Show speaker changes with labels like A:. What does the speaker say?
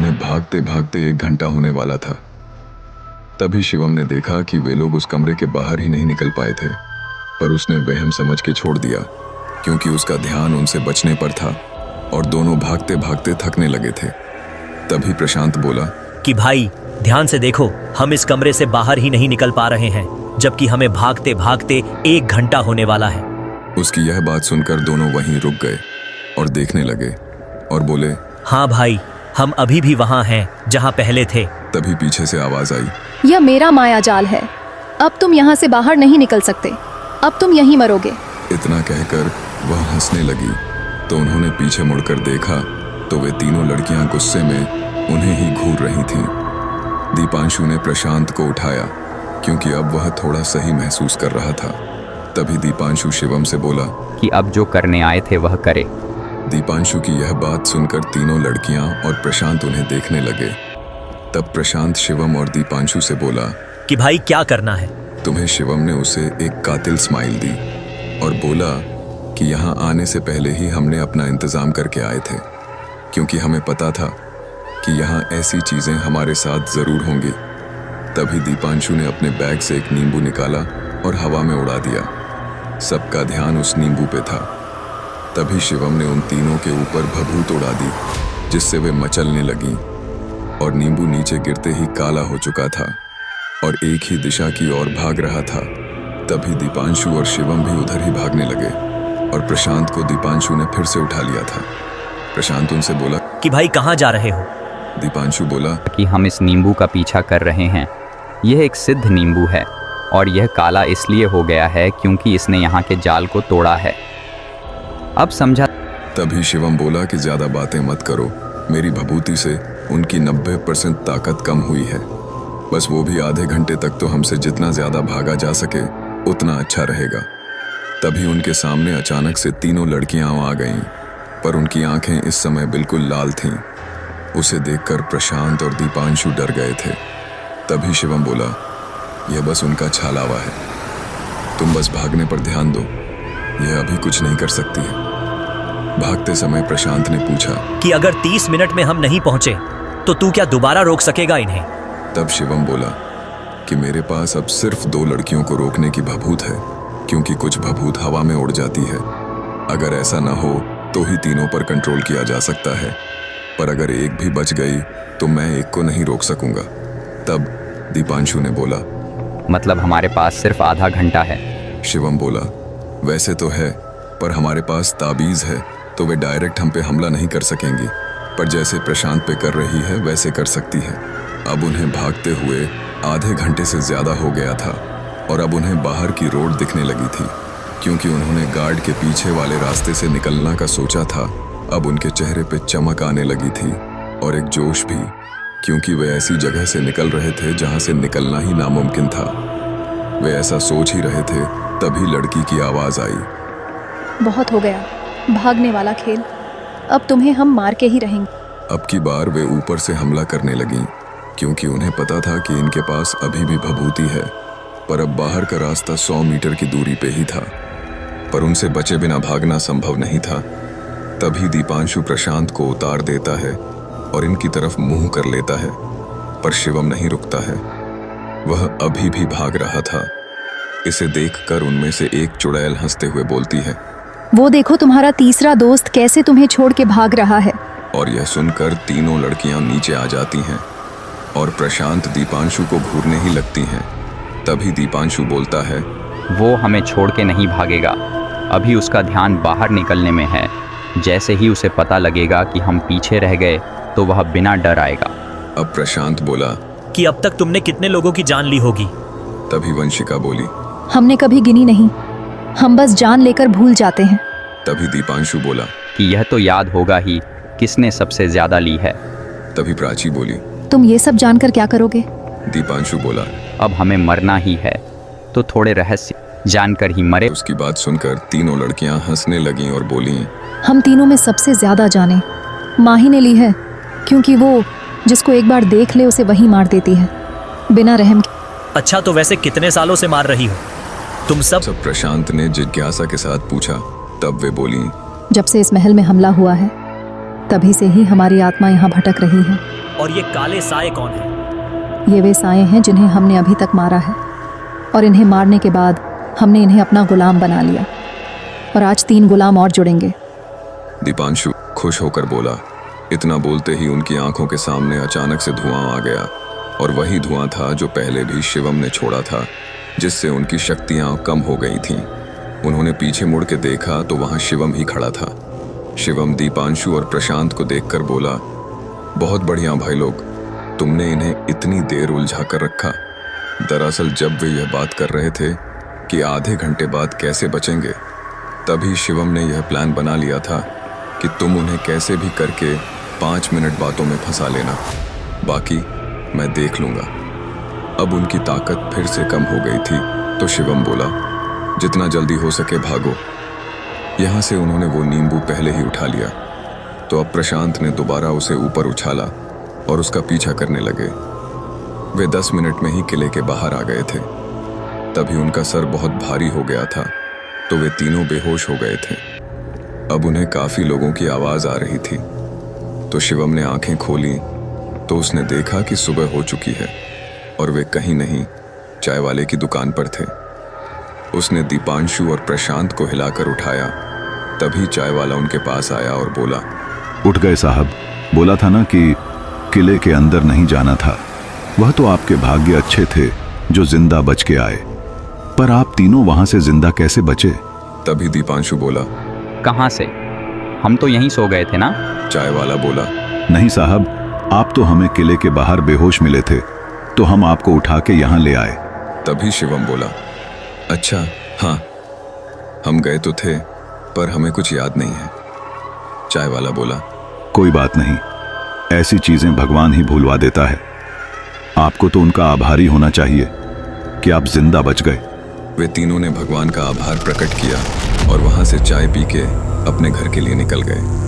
A: उन्हें भागते भागते 1 घंटा होने वाला था। तभी शिवम ने देखा कि वे लोग उस कमरे के बाहर ही नहीं निकल पाए थे, पर उसने वहम समझ के छोड़ दिया क्योंकि उसका ध्यान उनसे बचने पर था और दोनों भागते भागते थकने लगे थे। तभी प्रशांत बोला
B: कि भाई ध्यान से देखो, हम इस कमरे से बाहर ही नहीं निकल पा रहे हैं, जबकि हमें भागते भागते 1 घंटा होने वाला है।
A: उसकी यह बात सुनकर दोनों वहीं रुक गए और देखने लगे और बोले,
B: हाँ भाई, हम अभी भी वहाँ हैं जहाँ पहले थे।
A: तभी पीछे से आवाज आई,
C: यह मेरा माया जाल है, अब तुम यहाँ से बाहर नहीं निकल सकते, अब तुम यहीं मरोगे।
A: इतना कहकर वह हंसने लगी तो उन्होंने पीछे मुड़कर देखा तो वे तीनों लड़कियां गुस्से में उन्हें ही घूर रही थीं। दीपांशु ने प्रशांत को उठाया क्योंकि अब वह थोड़ा सही महसूस कर रहा था। तभी दीपांशु शिवम से बोला
D: कि अब जो करने आए थे वह करे।
A: दीपांशु की यह बात सुनकर तीनों लड़कियां और प्रशांत उन्हें देखने लगे। तब प्रशांत शिवम और दीपांशु से बोला
B: कि भाई क्या करना है?
A: तुम्हें शिवम ने उसे एक कातिल स्माइल दी और बोला कि यहाँ आने से पहले ही हमने अपना इंतजाम करके आए थे, क्योंकि हमें पता था कि यहाँ ऐसी चीजें हमारे साथ जरूर होंगी। तभी दीपांशु ने अपने बैग से एक नींबू निकाला और हवा में उड़ा दिया। सबका ध्यान उस नींबू पे था। तभी शिवम ने उन तीनों के ऊपर भभूत उड़ा दी, जिससे वे मचलने लगी और नींबू नीचे गिरते ही काला हो चुका था और एक ही दिशा की ओर भाग रहा था। तभी दीपांशु और शिवम भी उधर ही भागने लगे और प्रशांत को दीपांशु ने फिर से उठा लिया था। प्रशांत उनसे बोला
B: कि भाई कहाँ जा रहे हो?
A: दीपांशु बोला
D: कि हम इस नींबू का पीछा कर रहे हैं। यह एक सिद्ध नींबू है और यह काला इसलिए हो गया है क्योंकि इसने यहाँ के जाल को तोड़ा है। अब समझा।
A: तभी शिवम बोला कि ज्यादा बातें मत करो, मेरी भभूति से उनकी 90% ताकत कम हुई है, बस वो भी आधे घंटे तक तो हमसे जितना ज्यादा भागा जा सके उतना अच्छा रहेगा। तभी उनके सामने अचानक से तीनों लड़कियां आ गईं, पर उनकी आंखें इस समय बिल्कुल लाल थीं। उसे देखकर प्रशांत और दीपांशु डर गए थे। तभी शिवम बोला, यह बस उनका छालावा है, तुम बस भागने पर ध्यान दो, यह अभी कुछ नहीं कर सकती है। भागते समय प्रशांत ने पूछा
B: कि अगर 30 मिनट में हम नहीं पहुंचे तो तू क्या दोबारा रोक सकेगा इन्हें?
A: तब शिवम बोला कि मेरे पास अब सिर्फ 2 लड़कियों को रोकने की भभूत है, क्योंकि कुछ भभूत हवा में उड़ जाती है। अगर ऐसा ना हो तो ही तीनों पर कंट्रोल किया जा सकता है, पर अगर एक भी बच गई तो मैं एक को नहीं रोक सकूंगा। तब दीपांशु ने बोला,
D: मतलब हमारे पास सिर्फ आधा घंटा है।
A: शिवम बोला, वैसे तो है, पर हमारे पास ताबीज है तो वे डायरेक्ट हम पे हमला नहीं कर सकेंगी, पर जैसे प्रशांत पे कर रही है वैसे कर सकती है। अब उन्हें भागते हुए आधे घंटे से ज्यादा हो गया था और अब उन्हें बाहर की रोड दिखने लगी थी, क्योंकि उन्होंने गार्ड के पीछे वाले रास्ते से निकलना का सोचा था। अब उनके चेहरे पे चमक आने लगी थी और एक जोश भी, क्योंकि वे ऐसी जगह से निकल रहे थे जहां से निकलना ही नामुमकिन था। वे ऐसा सोच ही रहे थे, तभी लड़की की आवाज आई,
C: बहुत हो गया भागने वाला खेल, अब तुम्हें हम मार के ही रहेंगे।
A: अब की बार वे ऊपर से हमला करने लगीं, क्योंकि उन्हें पता था कि इनके पास अभी भी भभूति है, पर अब बाहर का रास्ता 100 मीटर की दूरी पे ही था, पर उनसे बचे बिना भागना संभव नहीं था। तभी दीपांशु प्रशांत को उतार देता है और इनकी तरफ मुंह कर लेता है, पर शिवम नहीं रुकता है, वह अभी भी भाग रहा था। इसे देखकर उनमें से एक चुड़ैल हंसते हुए बोलती है,
C: वो देखो तुम्हारा तीसरा दोस्त कैसे तुम्हें छोड़ के भाग रहा है।
A: और यह सुनकर तीनों लड़कियां नीचे आ जाती हैं और प्रशांत दीपांशु को घूरने ही लगती हैं। तभी दीपांशु बोलता है,
D: वो हमें छोड़ के नहीं भागेगा, अभी उसका ध्यान बाहर निकलने में है। जैसे ही उसे पता लगेगा कि हम पीछे रह गए तो वह बिना डर आएगा।
A: अब प्रशांत बोला
B: कि अब तक तुमने कितने लोगों की जान ली होगी?
A: तभी वंशिका बोली,
C: हमने कभी गिनी नहीं, हम बस जान लेकर भूल जाते हैं।
A: तभी दीपांशु बोला
D: कि यह तो याद होगा ही किसने सबसे ज्यादा ली है।
A: तभी प्राची बोली,
C: तुम ये सब जानकर क्या करोगे?
A: दीपांशु बोला,
D: अब हमें मरना ही है तो थोड़े रहस्य जानकर ही मरे।
A: उसकी बात सुनकर तीनों लड़कियां हंसने लगीं और बोलीं,
C: हम तीनों में सबसे ज्यादा जाने माही ने ली है, क्योंकि वो जिसको एक बार देख ले उसे वही मार देती है बिना रहम के।
B: अच्छा, तो वैसे कितने सालों से मार रही हो तुम सब?
A: प्रशांत ने जिज्ञासा के साथ पूछा। तब वे बोली,
C: जब से इस महल में हमला हुआ है, तभी से ही हमारी आत्मा यहाँ भटक रही है।
B: और ये काले साए कौन है?
C: ये वे साए हैं जिन्हें हमने अभी तक मारा है, और इन्हें मारने के बाद हमने इन्हें अपना गुलाम बना लिया, और आज 3 गुलाम और जुड़ेंगे।
A: दीपांशु खुश होकर बोला। इतना बोलते ही उनकी आंखों के सामने अचानक से धुआं आ गया, और वही धुआं था जो पहले भी शिवम ने छोड़ा था, जिससे उनकी शक्तियां कम हो गई थीं। उन्होंने पीछे मुड़ के देखा तो वहां शिवम ही खड़ा था। शिवम दीपांशु और प्रशांत को देखकर बोला, बहुत बढ़िया भाई लोग, तुमने इन्हें इतनी देर उलझा कर रखा। दरअसल जब वे यह बात कर रहे थे कि आधे घंटे बाद कैसे बचेंगे, तभी शिवम ने यह प्लान बना लिया था कि तुम उन्हें कैसे भी करके 5 मिनट बातों में फंसा लेना, बाकी मैं देख लूँगा। अब उनकी ताकत फिर से कम हो गई थी, तो शिवम बोला, जितना जल्दी हो सके भागो। यहाँ से उन्होंने वो नींबू पहले ही उठा लिया, तो अब प्रशांत ने दोबारा उसे ऊपर उछाला और उसका पीछा करने लगे। वे 10 मिनट में ही किले के बाहर आ गए थे। तभी उनका सर बहुत भारी हो गया था, तो वे तीनों बेहोश हो गए थे। अब उन्हें काफी लोगों की आवाज आ रही थी, तो शिवम ने आंखें खोली तो उसने देखा कि सुबह हो चुकी है और वे कहीं नहीं चाय वाले की दुकान पर थे। उसने दीपांशु और प्रशांत को हिलाकर उठाया। तभी चाय वाला उनके पास आया और बोला,
E: उठ गए साहब, बोला था ना कि किले के अंदर नहीं जाना था। वह तो आपके भाग्य अच्छे थे जो जिंदा बच के आए, पर आप तीनों वहां से जिंदा कैसे बचे?
A: तभी दीपांशु बोला,
D: कहाँ से? हम तो यहीं सो गए थे ना।
A: चाय वाला बोला,
E: नहीं साहब, आप तो हमें किले के बाहर बेहोश मिले थे, तो हम आपको उठा के यहाँ ले आए।
A: तभी शिवम बोला, अच्छा हाँ, हम गए तो थे पर हमें कुछ याद नहीं है। चाय वाला बोला,
E: कोई बात नहीं, ऐसी चीजें भगवान ही भूलवा देता है। आपको तो उनका आभारी होना चाहिए कि आप जिंदा बच गए।
A: वे तीनों ने भगवान का आभार प्रकट किया और वहां से चाय पी के अपने घर के लिए निकल गए।